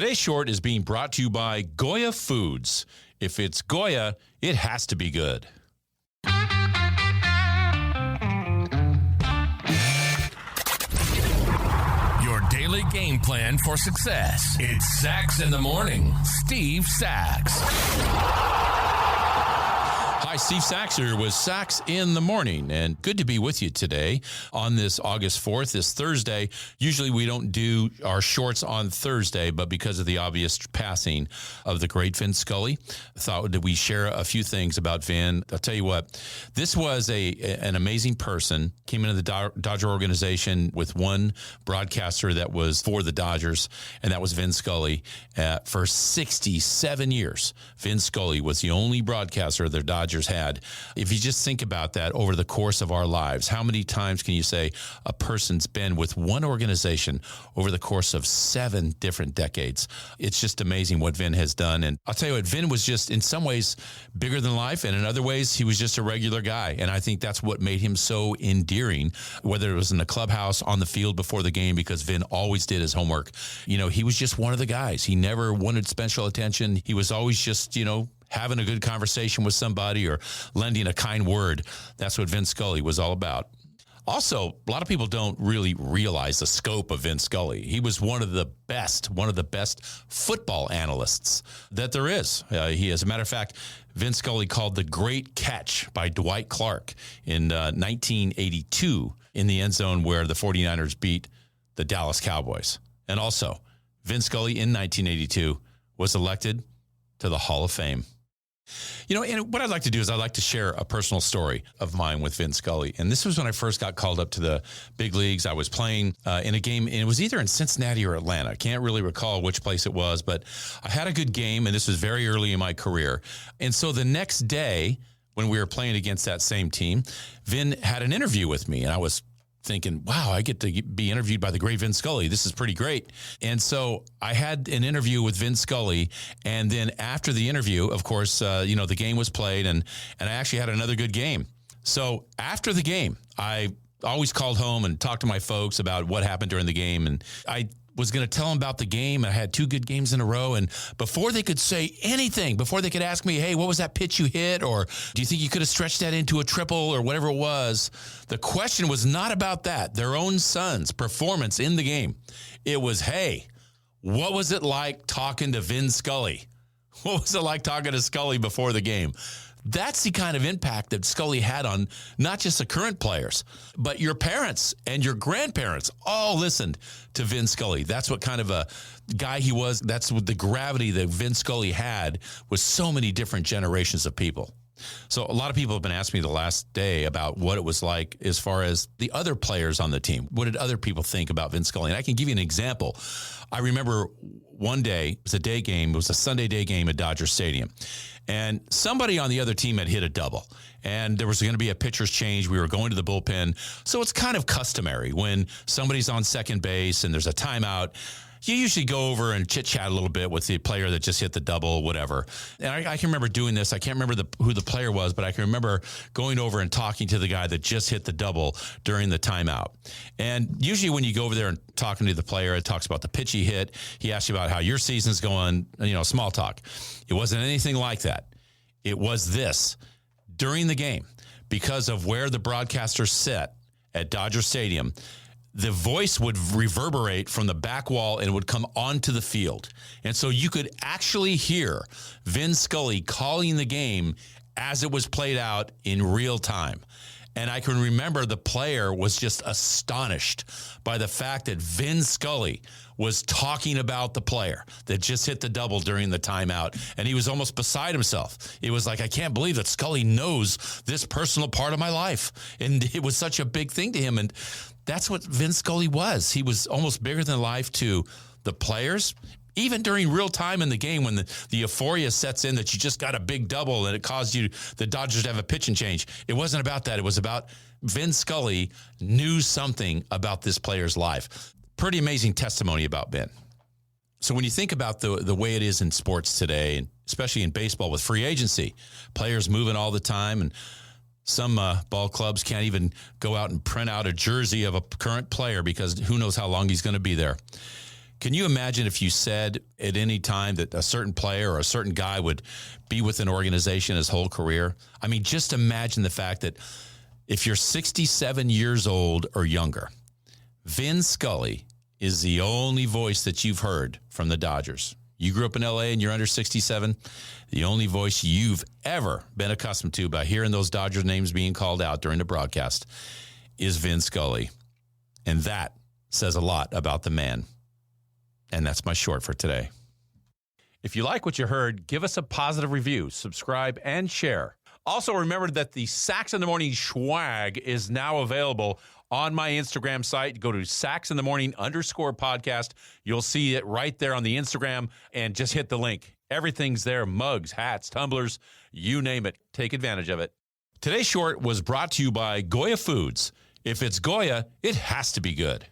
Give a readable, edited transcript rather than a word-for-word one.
Today's short is being brought to you by Goya Foods. If it's Goya, it has to be good. Your daily game plan for success. It's Sacks in the Morning. Steve Sacks. Hi, Steve Sacks here with Sacks in the Morning, and good to be with you today on this August 4th, this Thursday. Usually we don't do our shorts on Thursday, but because of the obvious passing of the great Vin Scully, I thought that we share a few things about Vin. I'll tell you what, this was an amazing person, came into the Dodger organization with one broadcaster that was for the Dodgers, and that was Vin Scully. For 67 years, Vin Scully was the only broadcaster the Dodgers had. If you just think about that over the course of our lives, how many times can you say a person's been with one organization over the course of 7 different decades? It's just amazing what Vin has done. And I'll tell you what, Vin was just in some ways bigger than life, and in other ways he was just a regular guy. And I think that's what made him so endearing, whether it was in the clubhouse, on the field before the game, because Vin always did his homework. You know, he was just one of the guys. He never wanted special attention. He was always just, having a good conversation with somebody or lending a kind word. That's what Vin Scully was all about. Also, a lot of people don't really realize the scope of Vin Scully. He was one of the best football analysts that there is. As a matter of fact, Vin Scully called the great catch by Dwight Clark in 1982 in the end zone where the 49ers beat the Dallas Cowboys. And also, Vin Scully in 1982 was elected to the Hall of Fame. And what I'd like to do is I'd like to share a personal story of mine with Vin Scully. And this was when I first got called up to the big leagues. I was playing in a game, and it was either in Cincinnati or Atlanta. I can't really recall which place it was, but I had a good game, and this was very early in my career. And so the next day, when we were playing against that same team, Vin had an interview with me, and I was thinking, wow, I get to be interviewed by the great Vin Scully. This is pretty great. And so I had an interview with Vin Scully. And then after the interview, of course, the game was played, and I actually had another good game. So after the game, I always called home and talked to my folks about what happened during the game. And I was going to tell them about the game. I had 2 good games in a row. And before they could say anything, before they could ask me, hey, what was that pitch you hit? Or do you think you could have stretched that into a triple or whatever it was? The question was not about that, their own son's performance in the game. It was, hey, what was it like talking to Vin Scully? What was it like talking to Scully before the game? That's the kind of impact that Scully had on not just the current players, but your parents and your grandparents all listened to Vin Scully. That's what kind of a guy he was. That's what the gravity that Vin Scully had with so many different generations of people. So a lot of people have been asking me the last day about what it was like as far as the other players on the team. What did other people think about Vin Scully? And I can give you an example. I remember one day, it was a day game. It was a Sunday day game at Dodger Stadium. And somebody on the other team had hit a double. And there was going to be a pitcher's change. We were going to the bullpen. So it's kind of customary when somebody's on second base and there's a timeout, you usually go over and chit-chat a little bit with the player that just hit the double, whatever. And I can remember doing this. I can't remember who the player was, but I can remember going over and talking to the guy that just hit the double during the timeout. And usually when you go over there and talking to the player, it talks about the pitch he hit. He asks you about how your season's going, small talk. It wasn't anything like that. It was this. During the game, because of where the broadcaster sat at Dodger Stadium, the voice would reverberate from the back wall and would come onto the field. And so you could actually hear Vin Scully calling the game as it was played out in real time. And I can remember the player was just astonished by the fact that Vin Scully was talking about the player that just hit the double during the timeout. And he was almost beside himself. It was like, I can't believe that Scully knows this personal part of my life. And it was such a big thing to him. And that's what Vin Scully was. He was almost bigger than life to the players. Even during real time in the game when the euphoria sets in that you just got a big double and it caused the Dodgers to have a pitching change. It wasn't about that. It was about Vin Scully knew something about this player's life. Pretty amazing testimony about Ben. So when you think about the way it is in sports today, and especially in baseball with free agency, players moving all the time, and some ball clubs can't even go out and print out a jersey of a current player because who knows how long he's going to be there. Can you imagine if you said at any time that a certain player or a certain guy would be with an organization his whole career? I mean, just imagine the fact that if you're 67 years old or younger, Vin Scully is the only voice that you've heard from the Dodgers. You grew up in L.A. and you're under 67. The only voice you've ever been accustomed to by hearing those Dodgers names being called out during the broadcast is Vin Scully. And that says a lot about the man. And that's my short for today. If you like what you heard, give us a positive review, subscribe, and share. Also, remember that the Sax in the Morning swag is now available on my Instagram site. Go to saxinthemorning_podcast. You'll see it right there on the Instagram, and just hit the link. Everything's there, mugs, hats, tumblers, you name it. Take advantage of it. Today's short was brought to you by Goya Foods. If it's Goya, it has to be good.